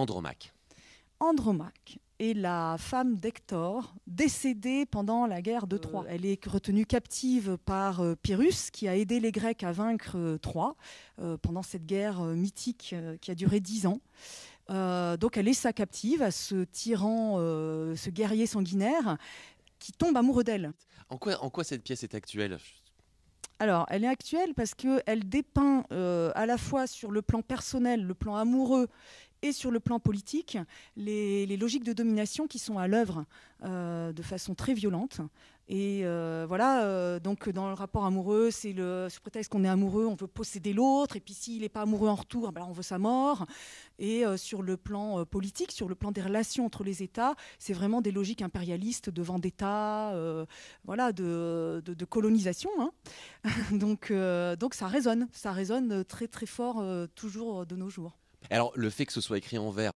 Andromaque. Andromaque est la femme d'Hector, décédée pendant la guerre de Troie. Elle est retenue captive par Pyrrhus, qui a aidé les Grecs à vaincre Troie pendant cette guerre mythique qui a duré 10 ans. Donc elle est sa captive à ce tyran, ce guerrier sanguinaire, qui tombe amoureux d'elle. En quoi cette pièce est actuelle ? Alors, elle est actuelle parce qu'elle dépeint à la fois sur le plan personnel, le plan amoureux, et sur le plan politique, les logiques de domination qui sont à l'œuvre de façon très violente. Et donc dans le rapport amoureux, c'est sous prétexte qu'on est amoureux, on veut posséder l'autre, et puis s'il n'est pas amoureux en retour, on veut sa mort. Et sur le plan politique, sur le plan des relations entre les États, c'est vraiment des logiques impérialistes de vendetta, de colonisation. Hein. donc ça résonne très très fort toujours de nos jours. Alors, le fait que ce soit écrit en vers.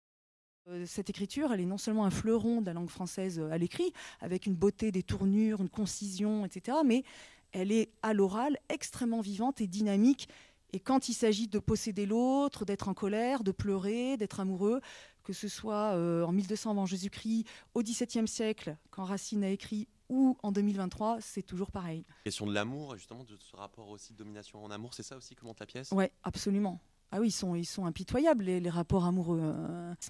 Cette écriture, elle est non seulement un fleuron de la langue française à l'écrit, avec une beauté des tournures, une concision, etc., mais elle est à l'oral extrêmement vivante et dynamique. Et quand il s'agit de posséder l'autre, d'être en colère, de pleurer, d'être amoureux, que ce soit en 1200 avant Jésus-Christ, au XVIIe siècle, quand Racine a écrit, ou en 2023, c'est toujours pareil. La question de l'amour, justement, de ce rapport aussi de domination en amour, c'est ça aussi que montre la pièce ? Oui, absolument. Ah oui, ils sont impitoyables, les rapports amoureux.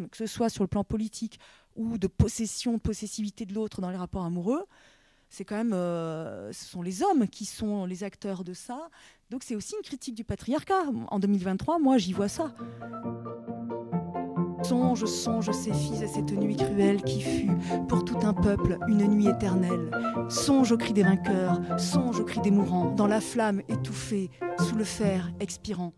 Que ce soit sur le plan politique ou de possessivité de l'autre dans les rapports amoureux, c'est quand même, ce sont les hommes qui sont les acteurs de ça. Donc c'est aussi une critique du patriarcat. En 2023, moi, j'y vois ça. Songe ces filles à cette nuit cruelle qui fut pour tout un peuple une nuit éternelle. Songe au cri des vainqueurs, songe au cri des mourants, dans la flamme étouffée, sous le fer expirant.